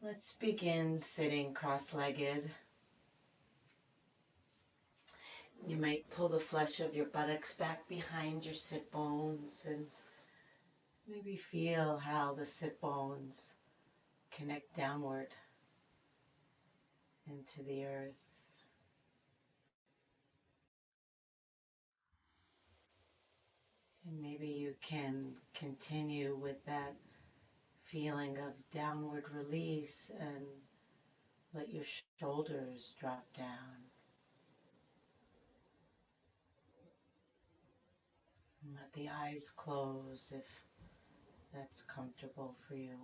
Let's begin sitting cross-legged. You might pull the flesh of your buttocks back behind your sit bones and maybe feel how the sit bones connect downward into the earth. And maybe you can continue with that feeling of downward release and let your shoulders drop down. And let the eyes close if that's comfortable for you.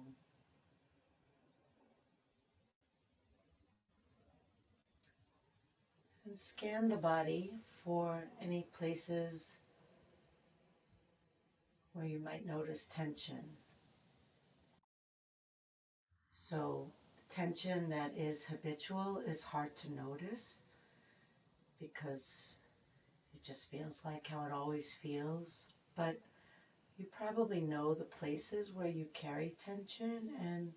And scan the body for any places where you might notice tension. So tension that is habitual is hard to notice because it just feels like how it always feels. But you probably know the places where you carry tension, and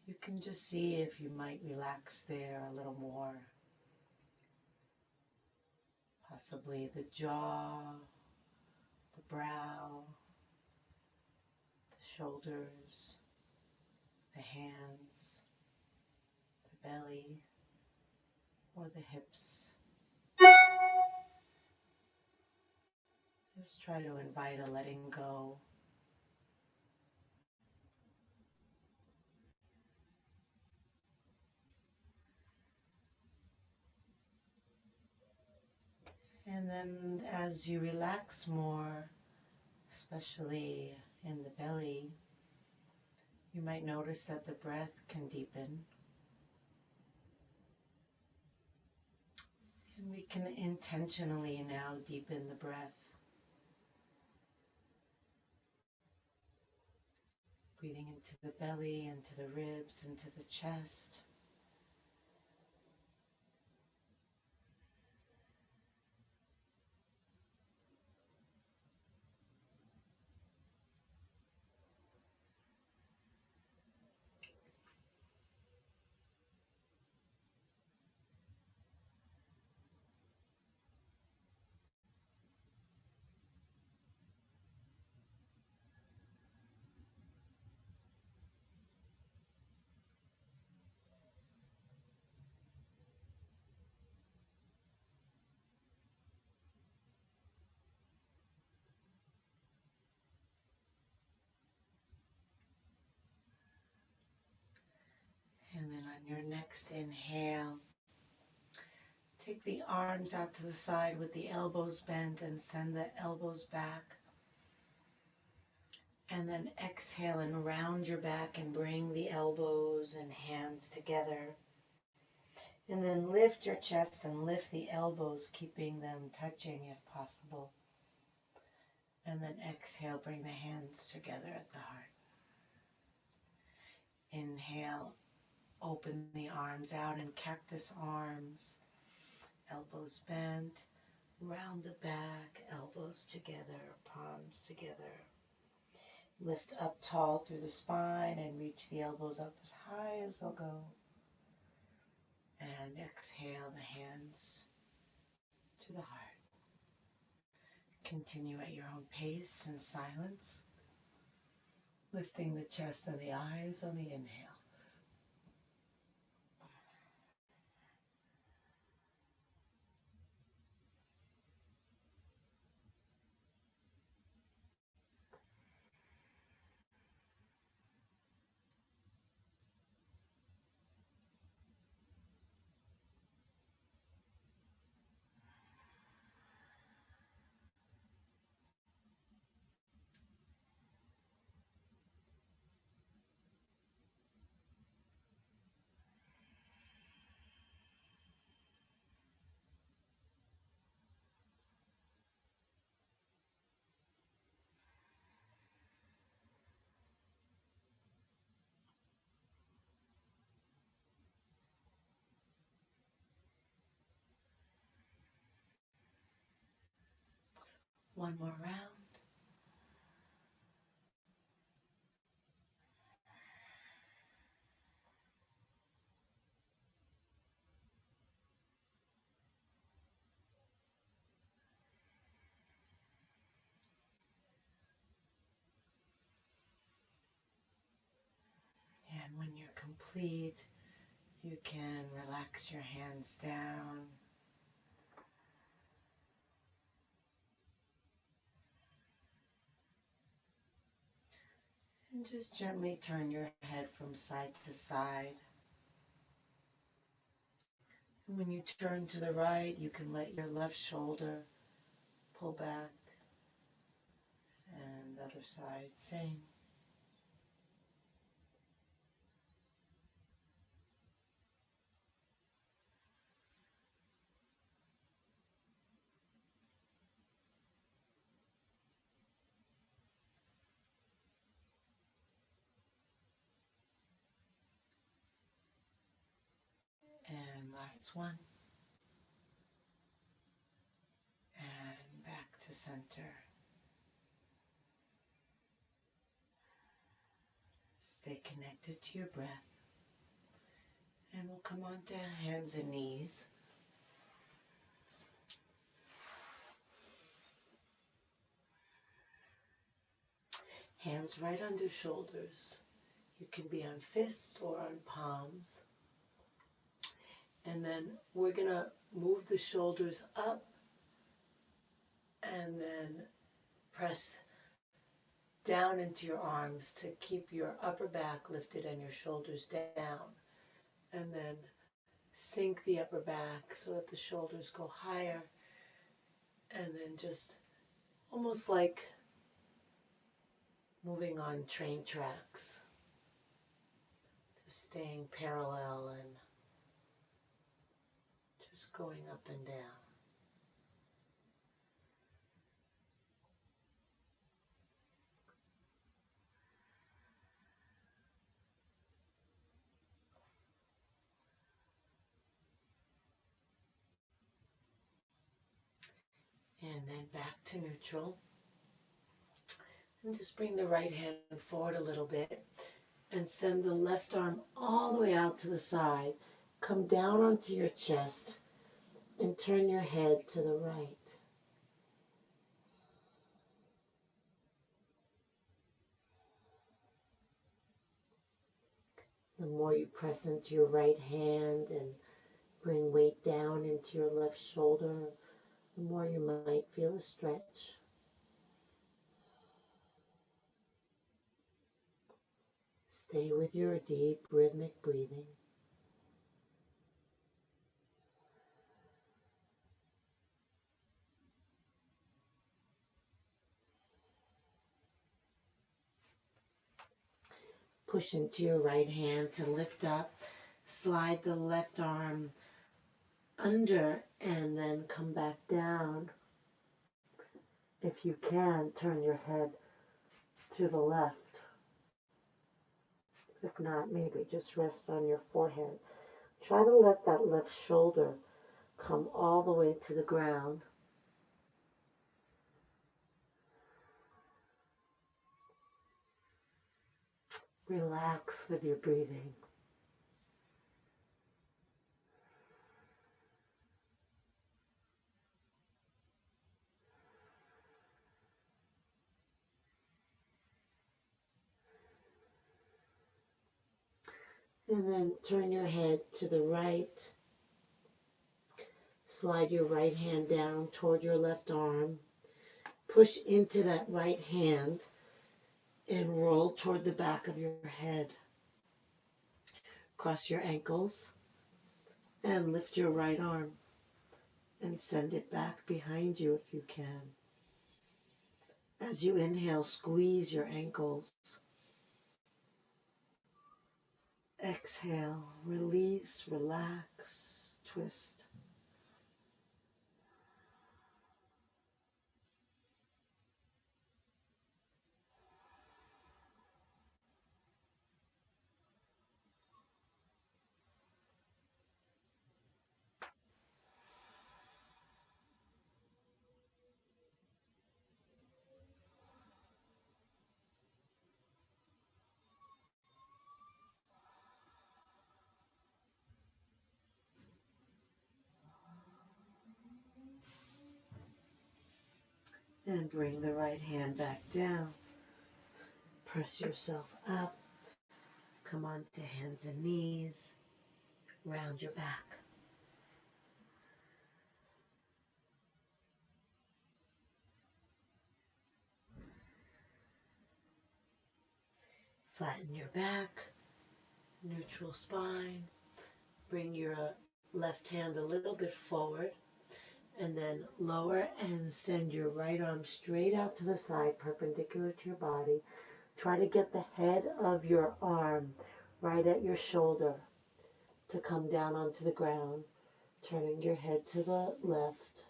you can just see if you might relax there a little more. Possibly the jaw, the brow, the shoulders, the hands, the belly, or the hips. Just try to invite a letting go. And then as you relax more, especially in the belly, you might notice that the breath can deepen. And we can intentionally now deepen the breath. Breathing into the belly, into the ribs, into the chest. And then on your next inhale, take the arms out to the side with the elbows bent and send the elbows back. And then exhale and round your back and bring the elbows and hands together. And then lift your chest and lift the elbows, keeping them touching if possible. And then exhale, bring the hands together at the heart. Inhale, open the arms out in cactus arms, elbows bent, round the back, elbows together, palms together. Lift up tall through the spine and reach the elbows up as high as they'll go. And exhale the hands to the heart. Continue at your own pace in silence, lifting the chest and the eyes on the inhale. One more round. complete, you can relax your hands down. And just gently turn your head from side to side. And when you turn to the right, you can let your left shoulder pull back. And the other side, same. And last one. And back to center. Stay connected to your breath. And we'll come on to hands and knees. Hands right under shoulders. You can be on fists or on palms. And then we're going to move the shoulders up and then press down into your arms to keep your upper back lifted and your shoulders down. And then sink the upper back so that the shoulders go higher. And then just almost like moving on train tracks. Just staying parallel and just going up and down. And then back to neutral. And just bring the right hand forward a little bit and send the left arm all the way out to the side. Come down onto your chest and turn your head to the right. The more you press into your right hand and bring weight down into your left shoulder, the more you might feel a stretch. Stay with your deep rhythmic breathing. Push into your right hand to lift up. Slide the left arm under and then come back down. If you can, turn your head to the left. If not, maybe just rest on your forehead. Try to let that left shoulder come all the way to the ground. Relax with your breathing. And then turn your head to the right. Slide your right hand down toward your left arm. Push into that right hand and roll toward the back of your head. Cross your ankles and lift your right arm and send it back behind you if you can. As you inhale, squeeze your ankles. Exhale, release, relax, twist. And bring the right hand back down. Press yourself up. come onto hands and knees, round your back. Flatten your back, neutral spine. Bring your left hand a little bit forward, and then lower and send your right arm straight out to the side, perpendicular to your body. Try to get the head of your arm right at your shoulder to come down onto the ground, turning your head to the left,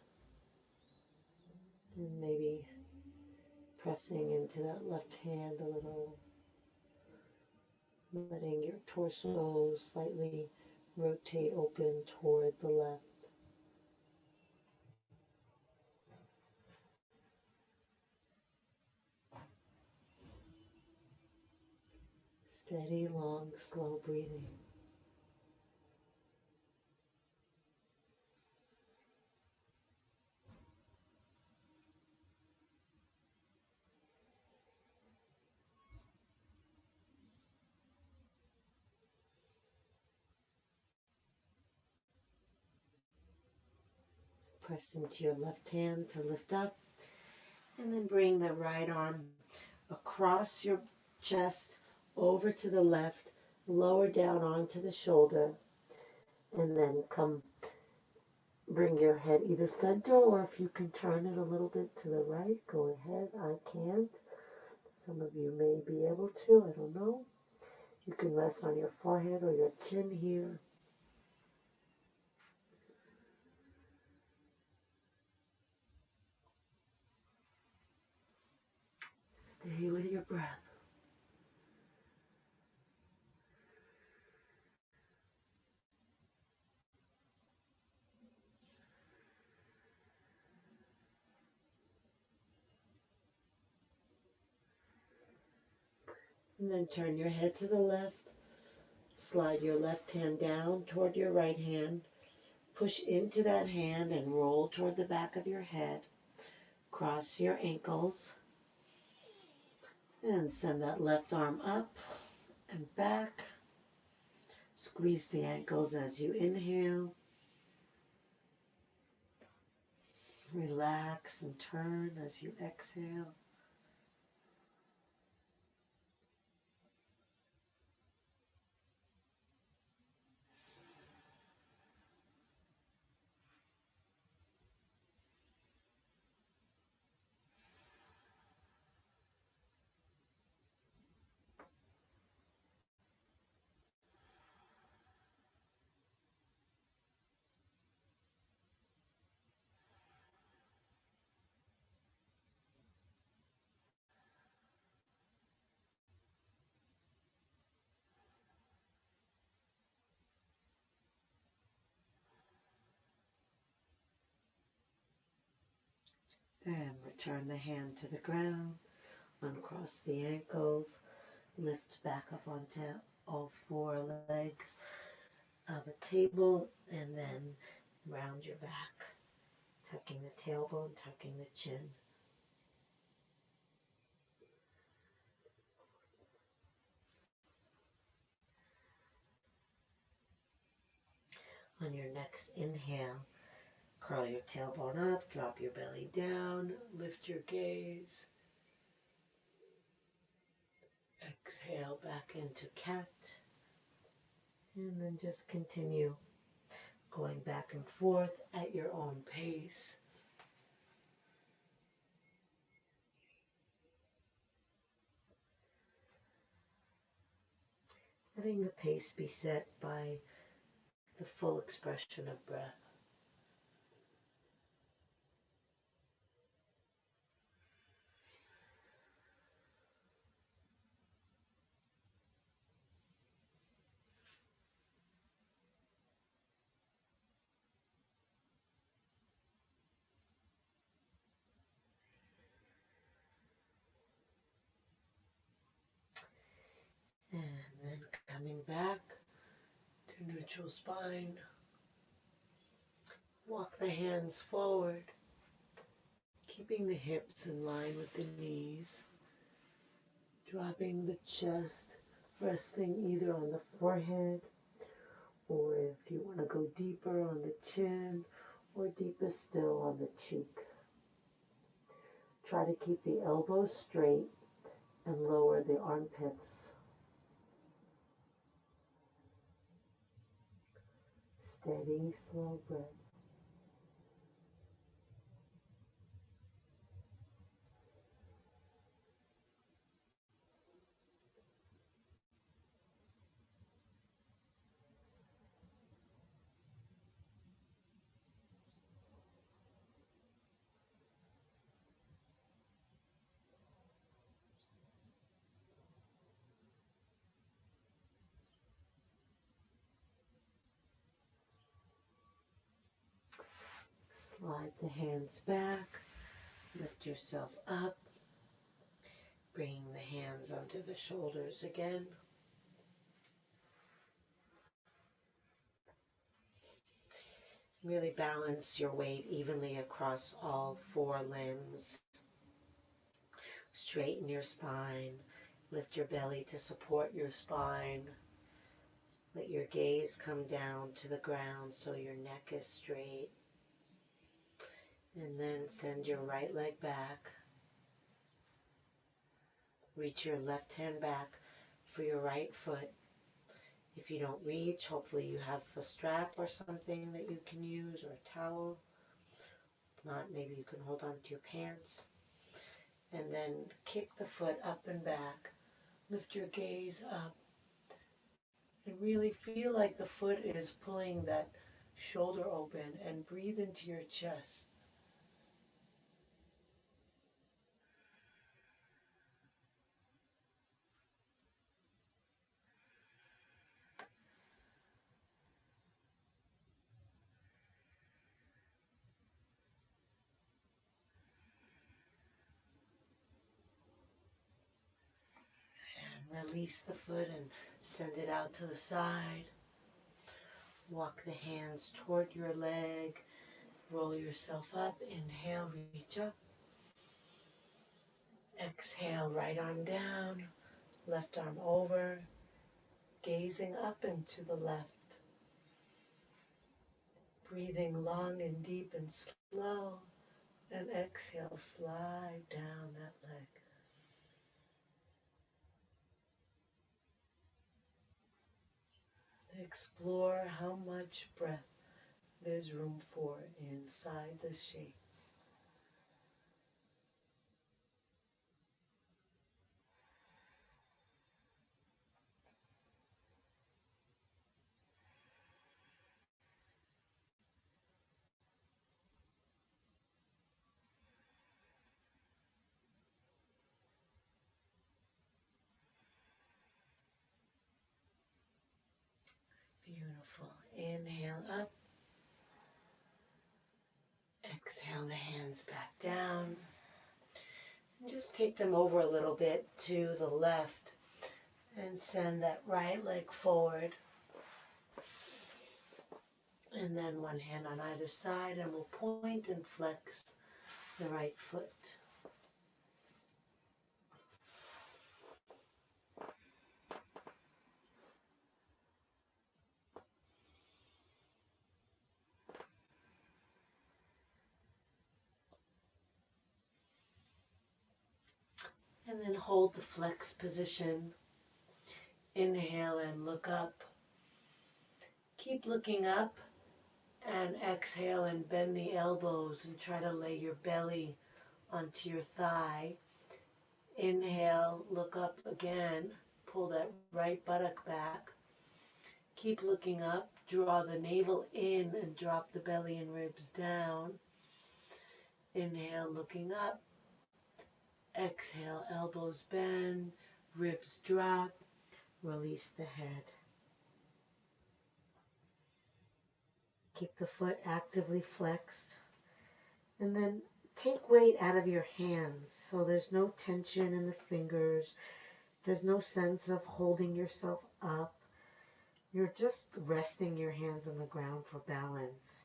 and maybe pressing into that left hand a little, letting your torso slightly rotate open toward the left. Steady, long, slow breathing. Press into your left hand to lift up, and then bring the right arm across your chest over to the left, lower down onto the shoulder, and then bring your head either center, or if you can turn it a little bit to the right, go ahead. I can't. Some of you may be able to, I don't know. You can rest on your forehead or your chin here. Stay with your breath. And then turn your head to the left. Slide your left hand down toward your right hand. Push into that hand and roll toward the back of your head. Cross your ankles. And send that left arm up and back. Squeeze the ankles as you inhale. Relax and turn as you exhale. And return the hand to the ground. Uncross the ankles. Lift back up onto all four legs of a table, and then round your back, tucking the tailbone, tucking the chin. On your next inhale, curl your tailbone up, drop your belly down, lift your gaze. Exhale back into cat, and then just continue going back and forth at your own pace. Letting the pace be set by the full expression of breath. And then coming back to neutral spine. Walk the hands forward, keeping the hips in line with the knees, dropping the chest resting either on the forehead, or if you want to go deeper, on the chin, or deeper still on the cheek. Try to keep the elbows straight and lower the armpits. Steady, slow breath. Slide the hands back. Lift yourself up. Bring the hands onto the shoulders again. Really balance your weight evenly across all four limbs. Straighten your spine. Lift your belly to support your spine. Let your gaze come down to the ground so your neck is straight. And then send your right leg back. Reach your left hand back for your right foot. If you don't reach, hopefully you have a strap or something that you can use, or a towel. If not, maybe you can hold on to your pants. And then kick the foot up and back. Lift your gaze up. And really feel like the foot is pulling that shoulder open, and breathe into your chest. And release the foot and send it out to the side. Walk the hands toward your leg. Roll yourself up. Inhale, reach up. Exhale, right arm down, left arm over, gazing up and to the left. Breathing long and deep and slow. And exhale, slide down that leg. Explore how much breath there's room for inside the shape. Beautiful. Inhale up. Exhale the hands back down. And just take them over a little bit to the left and send that right leg forward. And then one hand on either side, and we'll point and flex the right foot. And then hold the flex position. Inhale and look up. Keep looking up, and exhale and bend the elbows and try to lay your belly onto your thigh. Inhale, look up again. Pull that right buttock back. Keep looking up. Draw the navel in and drop the belly and ribs down. Inhale, looking up. Exhale, elbows bend, ribs drop, release the head. Keep the foot actively flexed. And then take weight out of your hands. So there's no tension in the fingers. There's no sense of holding yourself up. You're just resting your hands on the ground for balance.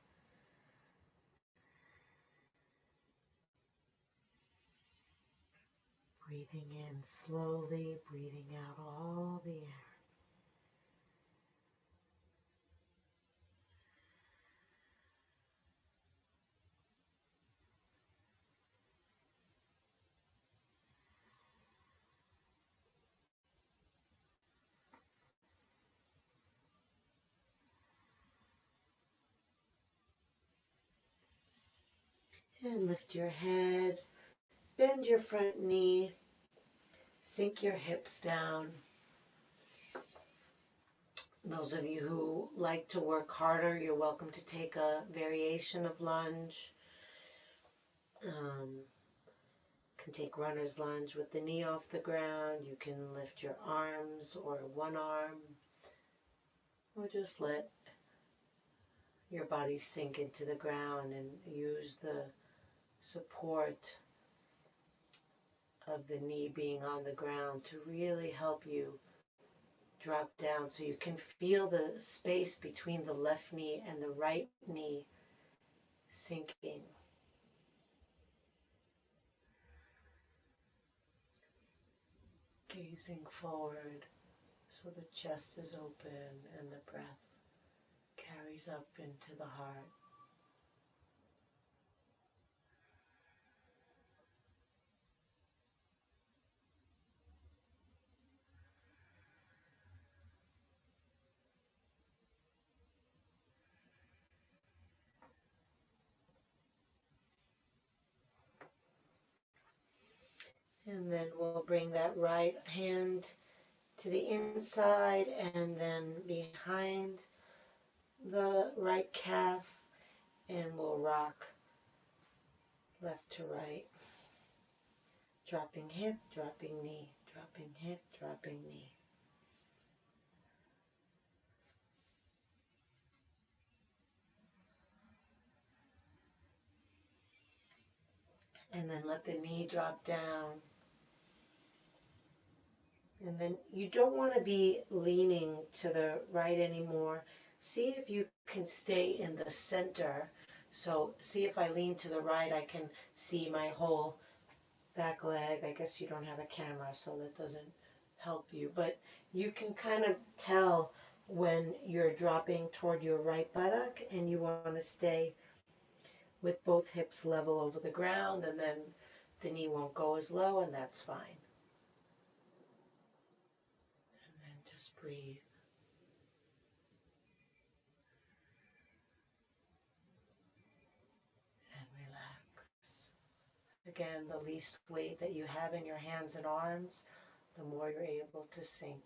Breathing in slowly, breathing out all the air. And lift your head, bend your front knee, sink your hips down. Those of you who like to work harder, you're welcome to take a variation of lunge. Can take runner's lunge with the knee off the ground. You can lift your arms or one arm, or just let your body sink into the ground and use the support of the knee being on the ground to really help you drop down so you can feel the space between the left knee and the right knee sinking. Gazing forward so the chest is open and the breath carries up into the heart. And then we'll bring that right hand to the inside and then behind the right calf, and we'll rock left to right. Dropping hip, dropping knee, dropping hip, dropping knee. And then let the knee drop down. And then you don't want to be leaning to the right anymore. See if you can stay in the center. So see if I lean to the right, I can see my whole back leg. I guess you don't have a camera, so that doesn't help you. But you can kind of tell when you're dropping toward your right buttock and you want to stay with both hips level over the ground, and then the knee won't go as low, and that's fine. And then just breathe. And relax. Again, the least weight that you have in your hands and arms, the more you're able to sink.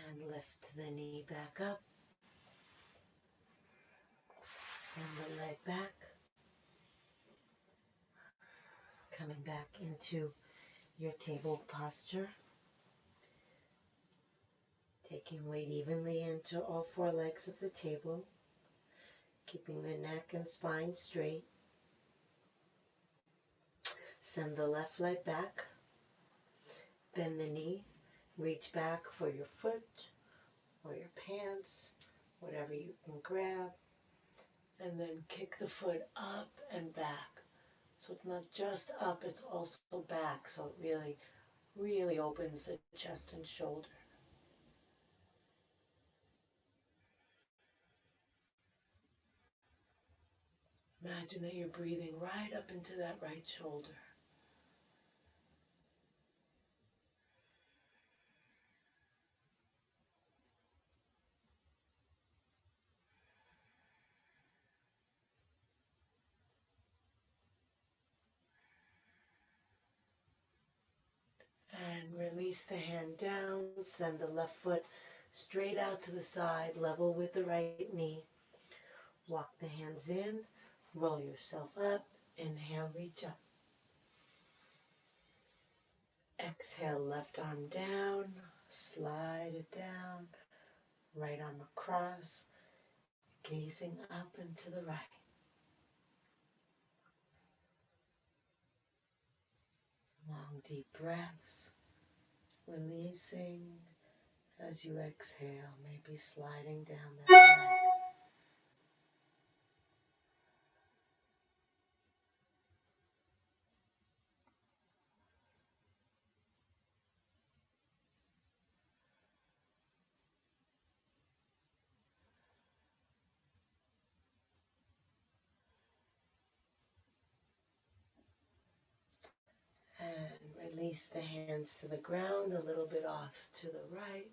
And lift the knee back up. Send the leg back. Coming back into your table posture. Taking weight evenly into all four legs of the table. Keeping the neck and spine straight. Send the left leg back. Bend the knee. Reach back for your foot or your pants, whatever you can grab. And then kick the foot up and back. So it's not just up, it's also back. So it really, really opens the chest and shoulder. Imagine that you're breathing right up into that right shoulder. And release the hand down. Send the left foot straight out to the side, level with the right knee. Walk the hands in. Roll yourself up. Inhale, reach up. Exhale, left arm down, slide it down, right arm across, gazing up and to the right. Long deep breaths, releasing as you exhale, maybe sliding down that leg. And release the hands to the ground, a little bit off to the right.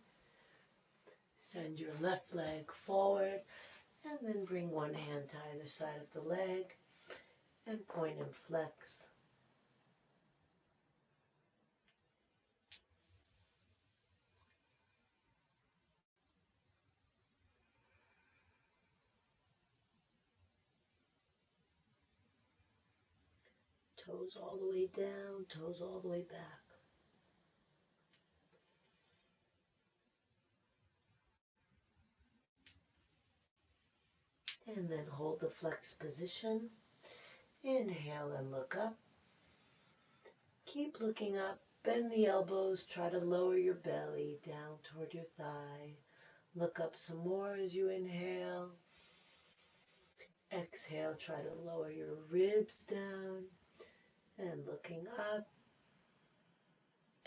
Send your left leg forward, and then bring one hand to either side of the leg and point and flex. Toes all the way down, toes all the way back. And then hold the flex position. Inhale and look up. Keep looking up. Bend the elbows. Try to lower your belly down toward your thigh. Look up some more as you inhale. Exhale, try to lower your ribs down. And looking up.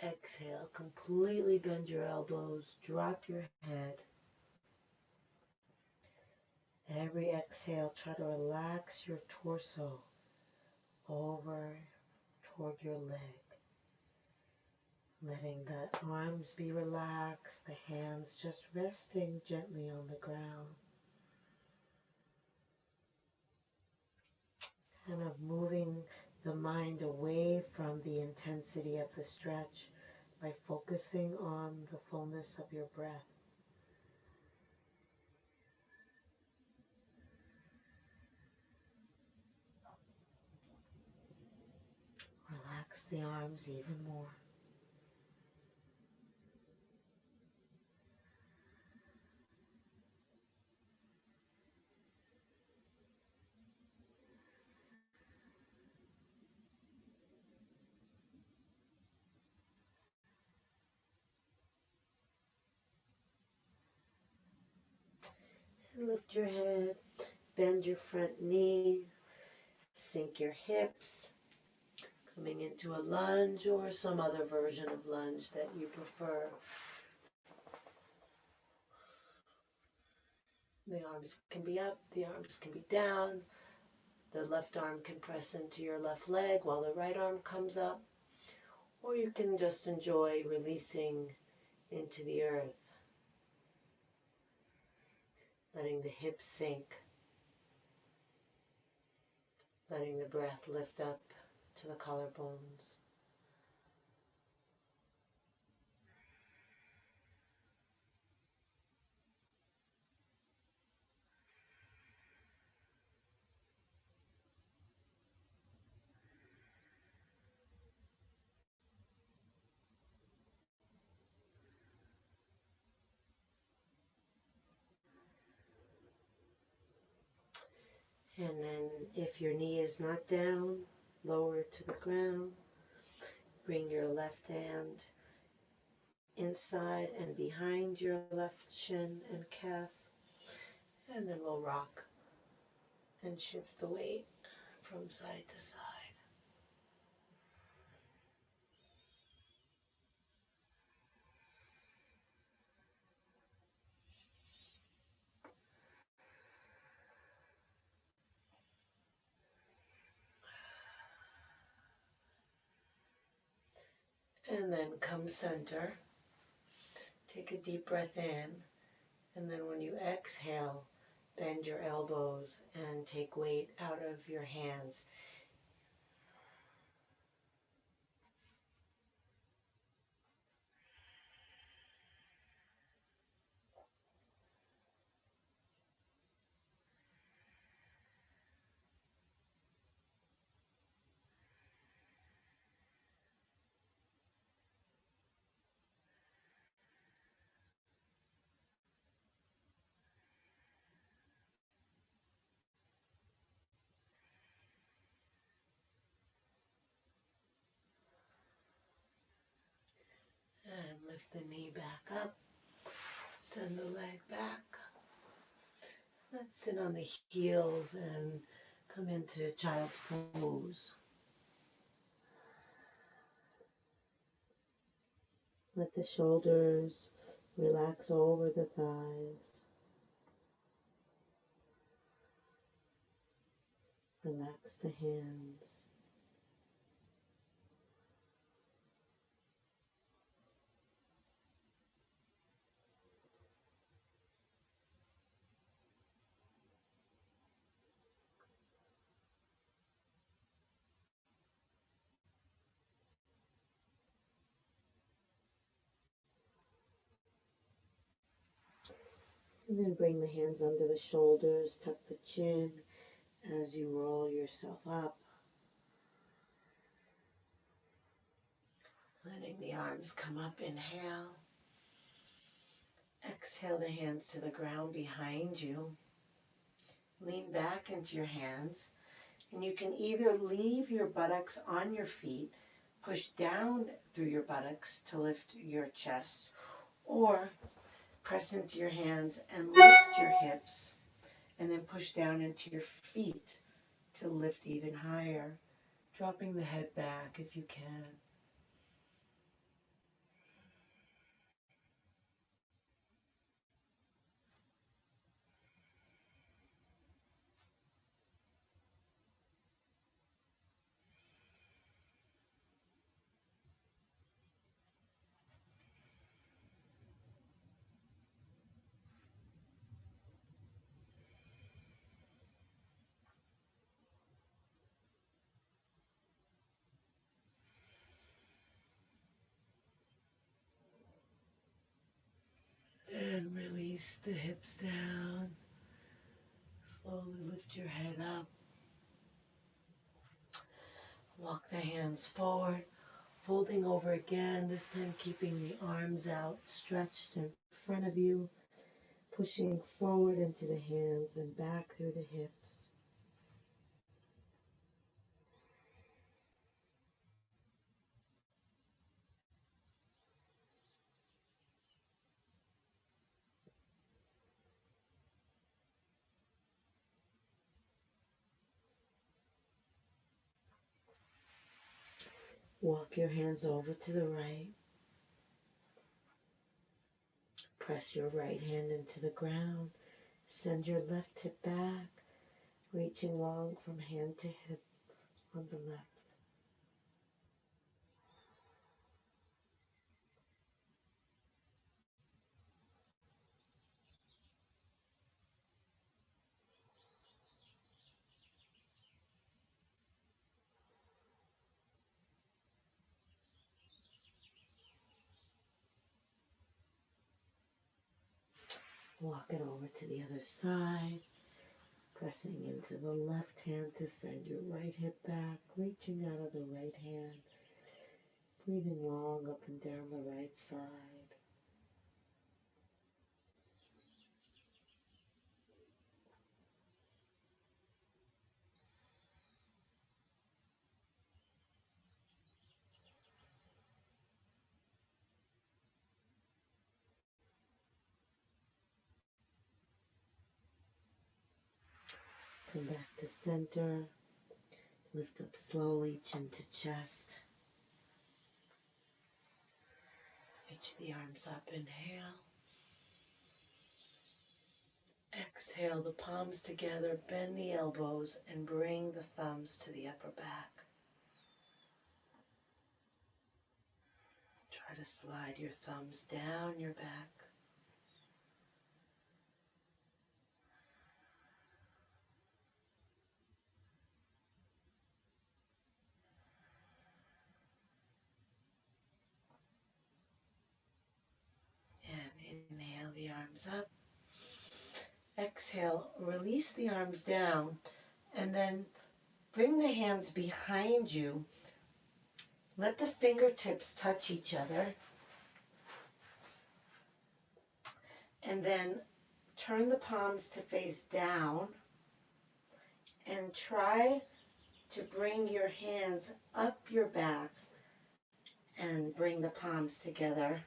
Exhale, completely bend your elbows. Drop your head. Every exhale, try to relax your torso over toward your leg. Letting the arms be relaxed, the hands just resting gently on the ground. Kind of moving the mind away from the intensity of the stretch by focusing on the fullness of your breath. Relax the arms even more. And lift your head, bend your front knee, sink your hips, coming into a lunge or some other version of lunge that you prefer. The arms can be up, the arms can be down. The left arm can press into your left leg while the right arm comes up. Or you can just enjoy releasing into the earth, letting the hips sink, letting the breath lift up to the collarbones. And then if your knee is not down, lower it to the ground. Bring your left hand inside and behind your left shin and calf. And then we'll rock and shift the weight from side to side. And then come center. Take a deep breath in. And then when you exhale, bend your elbows and take weight out of your hands. Lift the knee back up. Send the leg back. Let's sit on the heels and come into child's pose. Let the shoulders relax over the thighs. Relax the hands. And then bring the hands under the shoulders, tuck the chin as you roll yourself up. Letting the arms come up, inhale. Exhale the hands to the ground behind you. Lean back into your hands, and you can either leave your buttocks on your feet, push down through your buttocks to lift your chest, or press into your hands and lift your hips, and then push down into your feet to lift even higher, dropping the head back if you can. And release the hips down. Slowly lift your head up. Walk the hands forward, folding over again, this time keeping the arms out, stretched in front of you, pushing forward into the hands and back through the hips. Walk your hands over to the right. Press your right hand into the ground. Send your left hip back, reaching long from hand to hip on the left. Walk it over to the other side, pressing into the left hand to send your right hip back, reaching out of the right hand, breathing long up and down the right side. Come back to center. Lift up slowly, chin to chest. Reach the arms up, inhale. Exhale the palms together, bend the elbows, and bring the thumbs to the upper back. Try to slide your thumbs down your back. And inhale the arms up. Exhale, release the arms down, and then bring the hands behind you. Let the fingertips touch each other. And then turn the palms to face down and try to bring your hands up your back and bring the palms together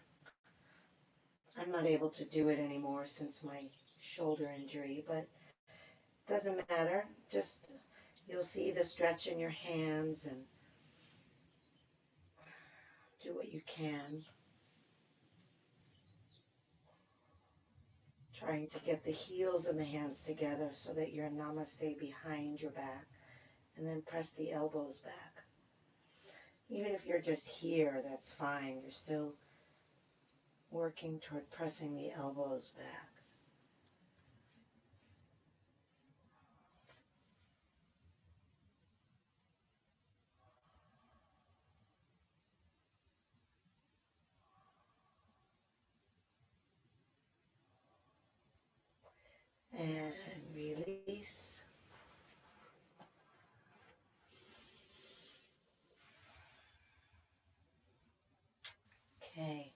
I'm not able to do it anymore since my shoulder injury, but doesn't matter. Just you'll see the stretch in your hands and do what you can. Trying to get the heels and the hands together so that your namaste behind your back, and then press the elbows back. Even if you're just here, that's fine. You're still working toward pressing the elbows back. And release. Okay.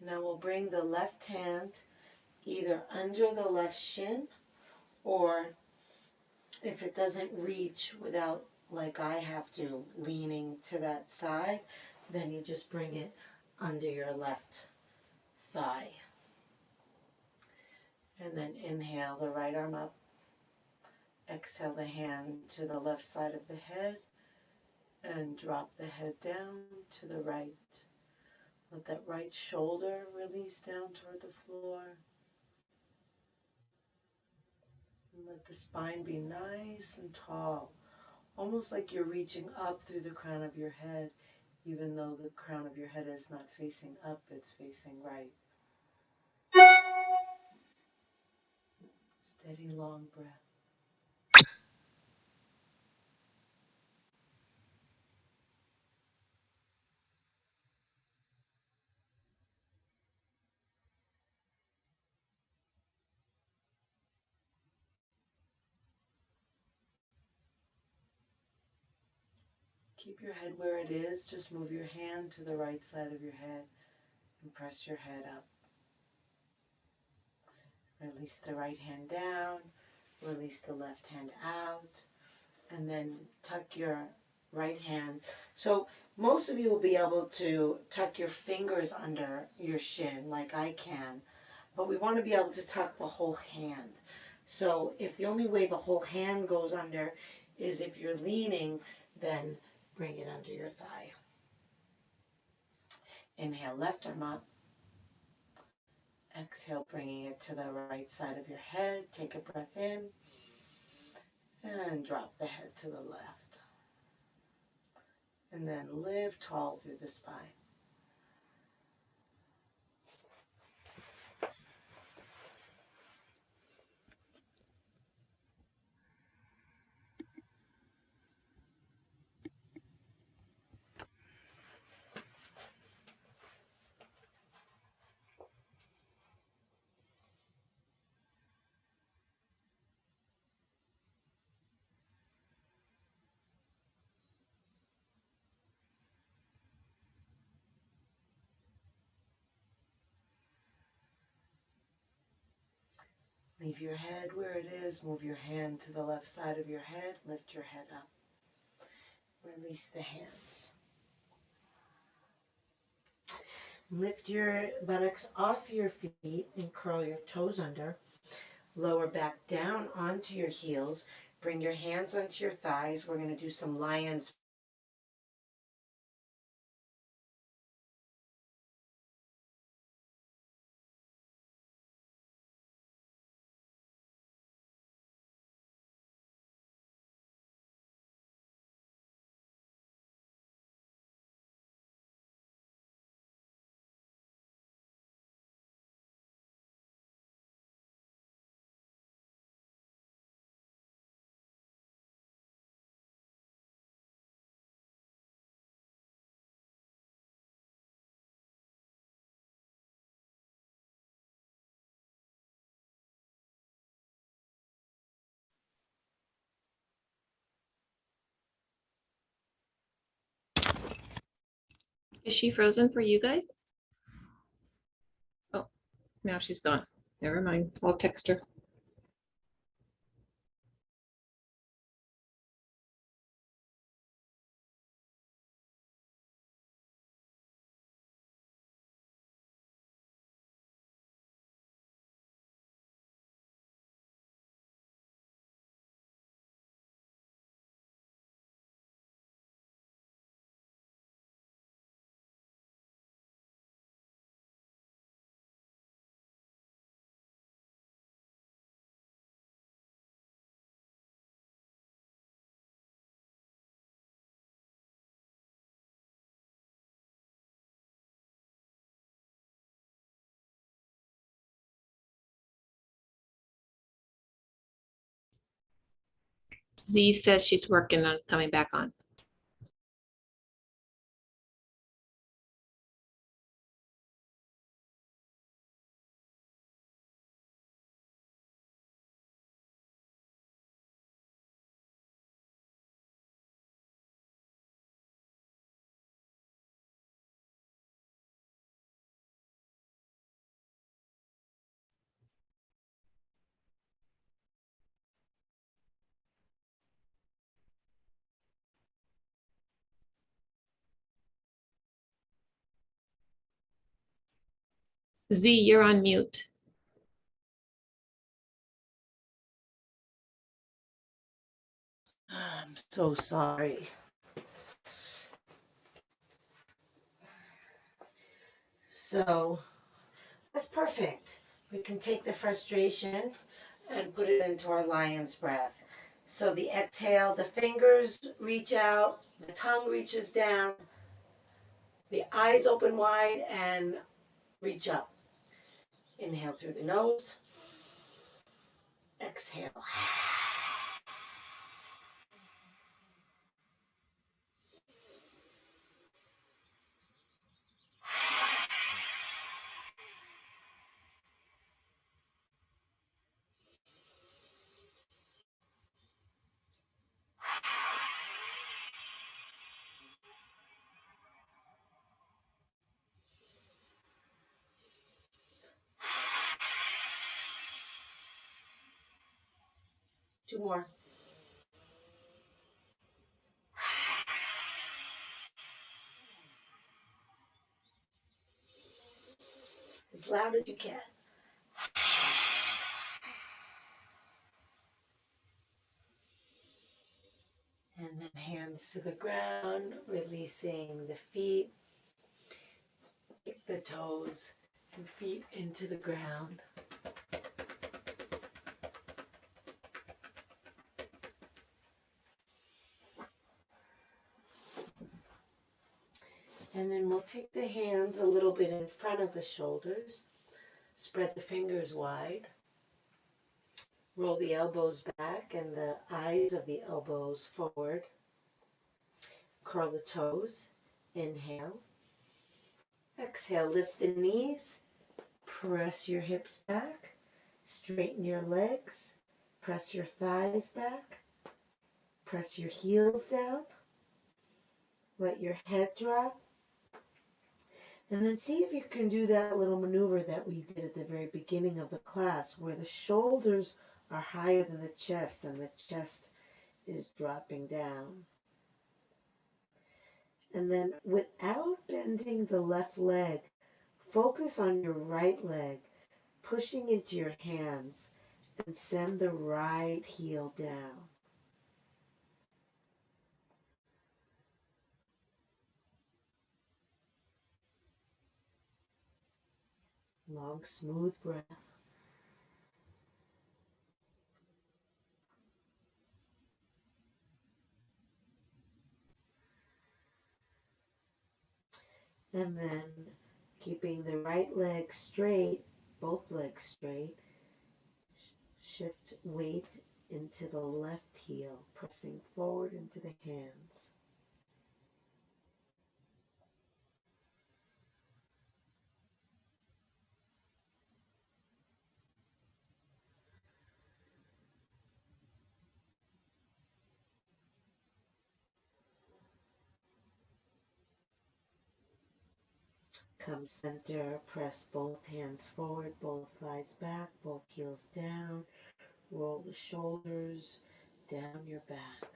Now we'll bring the left hand either under the left shin, or if it doesn't reach without, like I have to, leaning to that side, then you just bring it under your left thigh. And then inhale the right arm up. Exhale the hand to the left side of the head and drop the head down to the right. Let that right shoulder release down toward the floor. And let the spine be nice and tall, almost like you're reaching up through the crown of your head, even though the crown of your head is not facing up, it's facing right. Steady, long breath. Keep your head where it is. Just move your hand to the right side of your head and press your head up. Release the right hand down. Release the left hand out. And then tuck your right hand. So most of you will be able to tuck your fingers under your shin like I can. But we want to be able to tuck the whole hand. So if the only way the whole hand goes under is if you're leaning, then bring it under your thigh. Inhale, left arm up. Exhale, bringing it to the right side of your head. Take a breath in and drop the head to the left. And then lift tall through the spine. Leave your head where it is. Move your hand to the left side of your head. Lift your head up. Release the hands. Lift your buttocks off your feet and curl your toes under. Lower back down onto your heels. Bring your hands onto your thighs. We're going to do some lion's Is she frozen for you guys? Oh, now she's gone. Never mind. I'll text her. Z says she's working on coming back on. Z, you're on mute. I'm so sorry. So that's perfect. We can take the frustration and put it into our lion's breath. So the exhale, the fingers reach out, the tongue reaches down, the eyes open wide and reach up. Inhale through the nose, exhale. Two more. As loud as you can. And then hands to the ground, releasing the feet, kick the toes and feet into the ground. And then we'll take the hands a little bit in front of the shoulders, spread the fingers wide, roll the elbows back and the eyes of the elbows forward, curl the toes, inhale, exhale, lift the knees, press your hips back, straighten your legs, press your thighs back, press your heels down, let your head drop, and then see if you can do that little maneuver that we did at the very beginning of the class where the shoulders are higher than the chest and the chest is dropping down. And then without bending the left leg, focus on your right leg, pushing into your hands and send the right heel down. Long, smooth breath. And then keeping the right leg straight, both legs straight, shift weight into the left heel, pressing forward into the hands. Come center, press both hands forward, both thighs back, both heels down. Roll the shoulders down your back.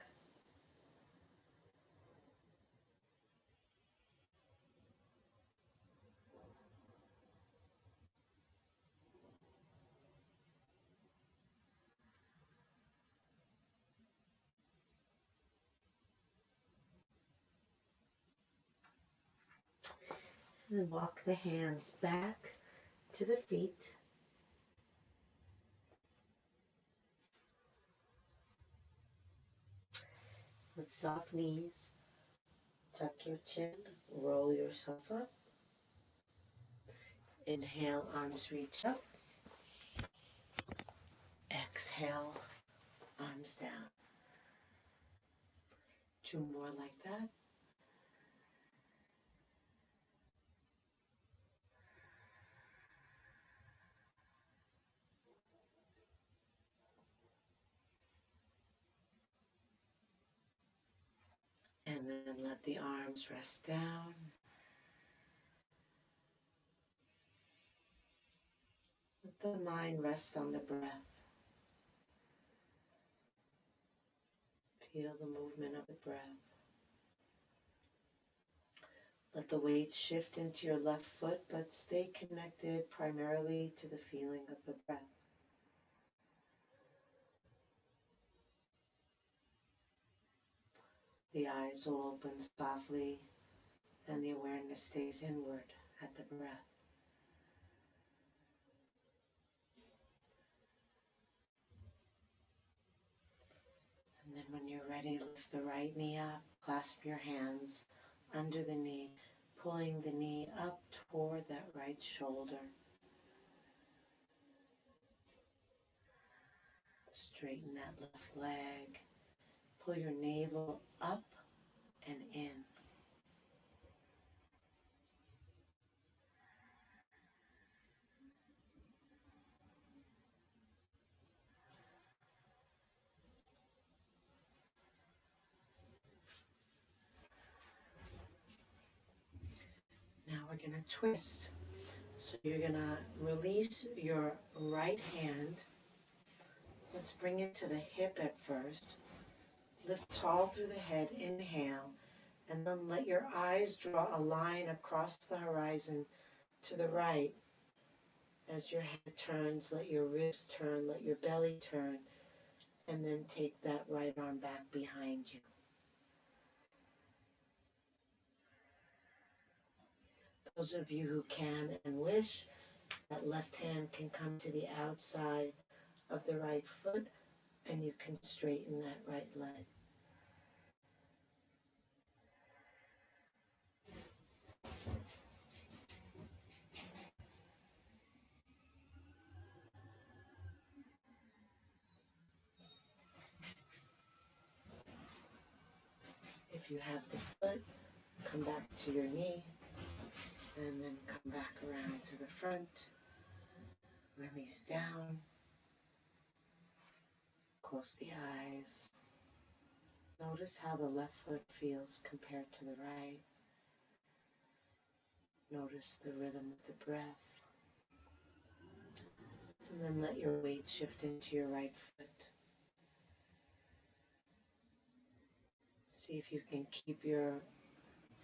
And then walk the hands back to the feet. With soft knees, tuck your chin, roll yourself up. Inhale, arms reach up. Exhale, arms down. 2 more like that. And then let the arms rest down. Let the mind rest on the breath. Feel the movement of the breath. Let the weight shift into your left foot, but stay connected primarily to the feeling of the breath. The eyes will open softly, and the awareness stays inward at the breath. And then when you're ready, lift the right knee up, clasp your hands under the knee, pulling the knee up toward that right shoulder. Straighten that left leg. Pull your navel up and in. Now we're going to twist. So you're going to release your right hand. Let's bring it to the hip at first. Lift tall through the head, inhale, and then let your eyes draw a line across the horizon to the right. As your head turns, let your ribs turn, let your belly turn, and then take that right arm back behind you. Those of you who can and wish, that left hand can come to the outside of the right foot, and you can straighten that right leg. If you have the foot, come back to your knee, and then come back around to the front. Release down. Close the eyes. Notice how the left foot feels compared to the right. Notice the rhythm of the breath. And then let your weight shift into your right foot. See if you can keep your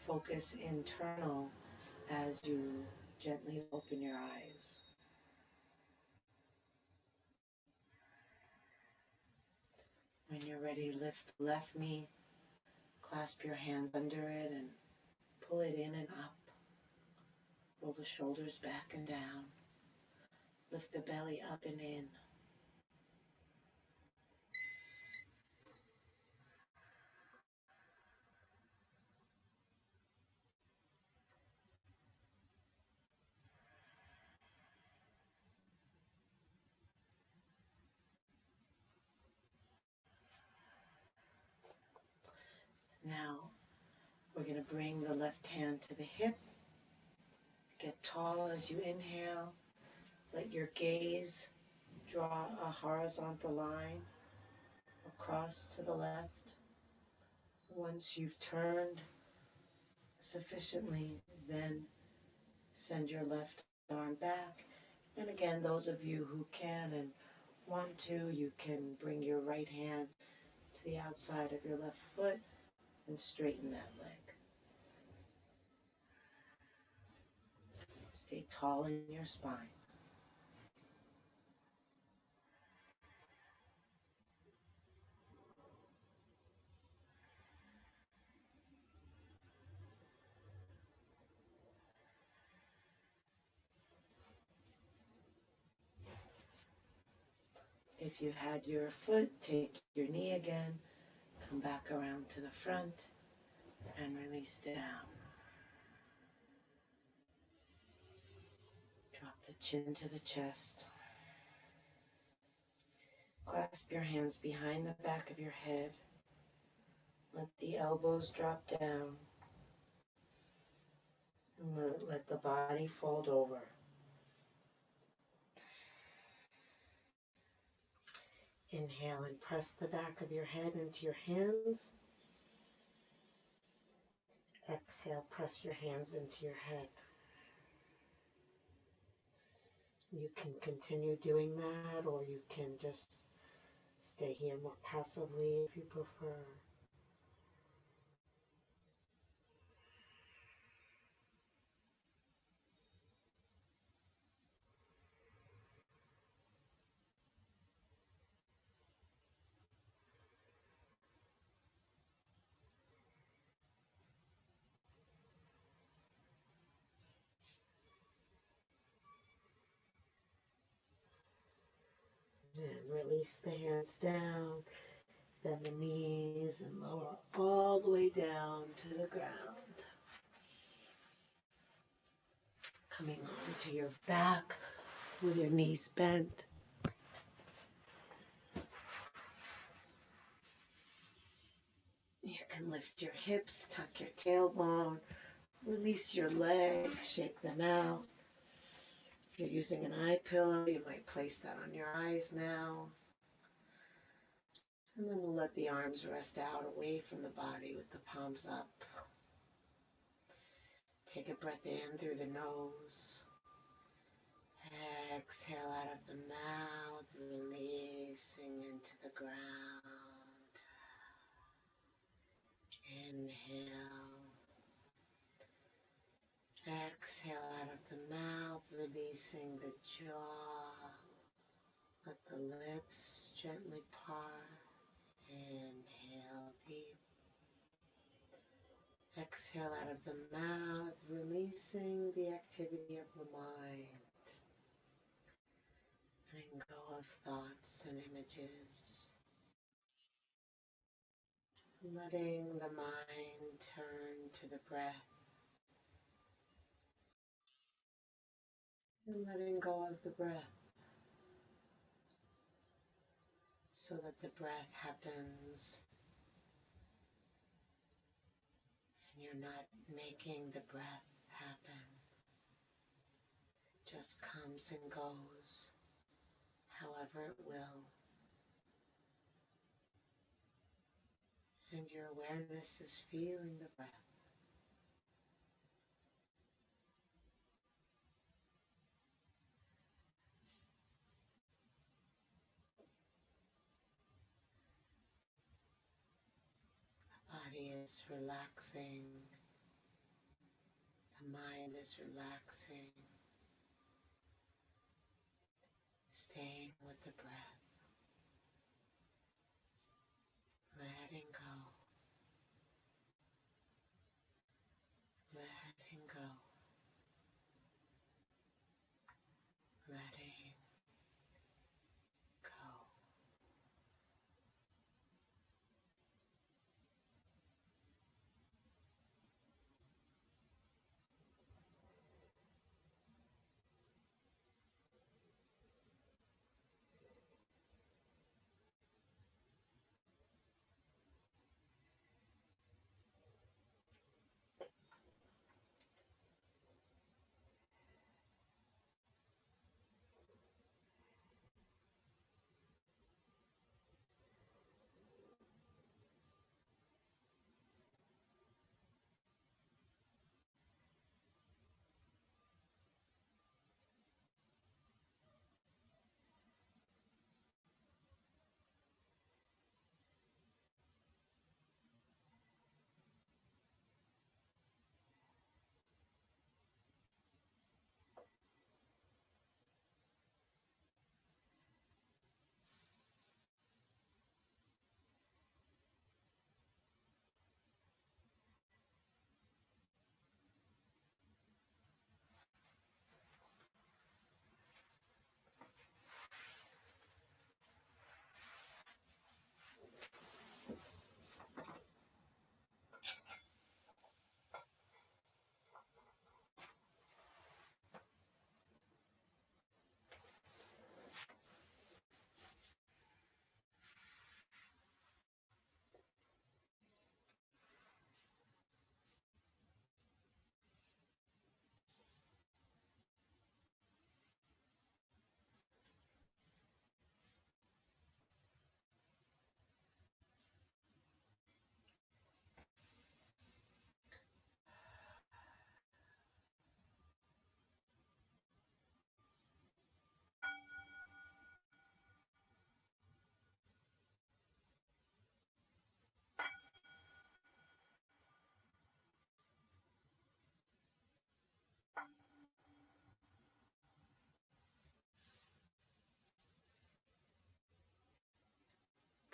focus internal as you gently open your eyes. When you're ready, lift the left knee, clasp your hands under it and pull it in and up. Roll the shoulders back and down. Lift the belly up and in. Now, we're going to bring the left hand to the hip. Get tall as you inhale. Let your gaze draw a horizontal line across to the left. Once you've turned sufficiently, then send your left arm back. And again, those of you who can and want to, you can bring your right hand to the outside of your left foot and straighten that leg. Stay tall in your spine. If you had your foot, take your knee again, come back around to the front, and release down. Drop the chin to the chest. Clasp your hands behind the back of your head. Let the elbows drop down. And let the body fold over. Inhale and press the back of your head into your hands. Exhale, press your hands into your head. You can continue doing that, or you can just stay here more passively if you prefer. And release the hands down, then the knees, and lower all the way down to the ground. Coming onto your back with your knees bent. You can lift your hips, tuck your tailbone, release your legs, shake them out. If you're using an eye pillow, you might place that on your eyes now. And then we'll let the arms rest out away from the body with the palms up. Take a breath in through the nose. Exhale out of the mouth, releasing into the ground. Inhale. Exhale out of the mouth, releasing the jaw. Let the lips gently part. Inhale deep. Exhale out of the mouth, releasing the activity of the mind. Letting go of thoughts and images. Letting the mind turn to the breath. And letting go of the breath. So that the breath happens. And you're not making the breath happen. It just comes and goes, however it will. And your awareness is feeling the breath. The body is relaxing. The mind is relaxing. Staying with the breath. Letting go. Letting go. Letting go.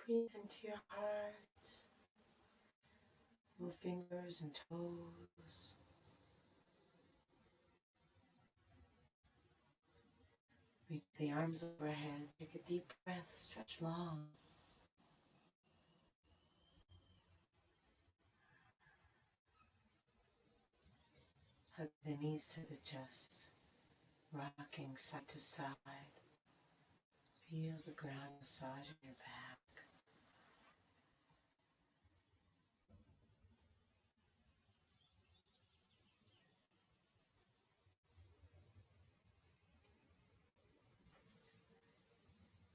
Breathe into your heart. Move fingers and toes. Reach the arms overhead. Take a deep breath. Stretch long. Hug the knees to the chest. Rocking side to side. Feel the ground massaging your back.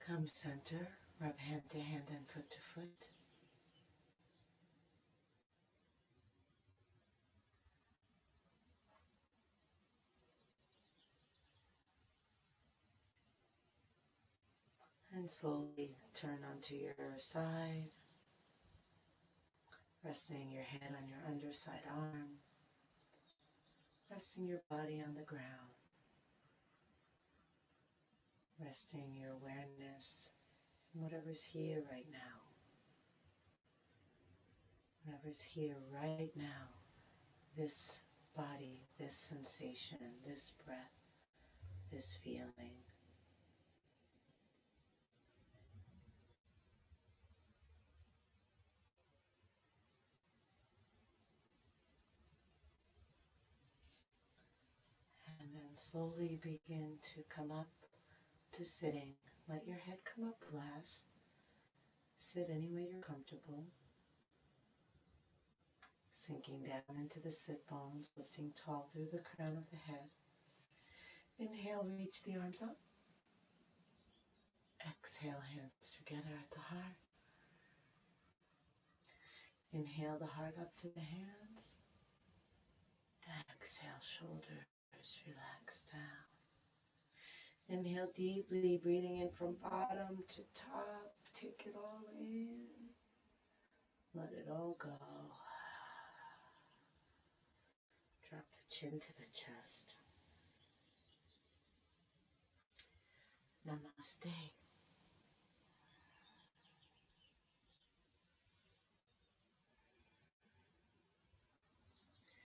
Come center. Rub hand to hand and foot to foot. And slowly turn onto your side. Resting your head on your underside arm. Resting your body on the ground. Resting your awareness in whatever's here right now. Whatever's here right now. This body, this sensation, this breath, this feeling. And then slowly begin to come up to sitting. Let your head come up last. Sit any way you're comfortable. Sinking down into the sit bones, lifting tall through the crown of the head. Inhale, reach the arms up. Exhale, hands together at the heart. Inhale the heart up to the hands. Exhale, shoulders relax down. Inhale deeply, breathing in from bottom to top. Take it all in. Let it all go. Drop the chin to the chest. Namaste.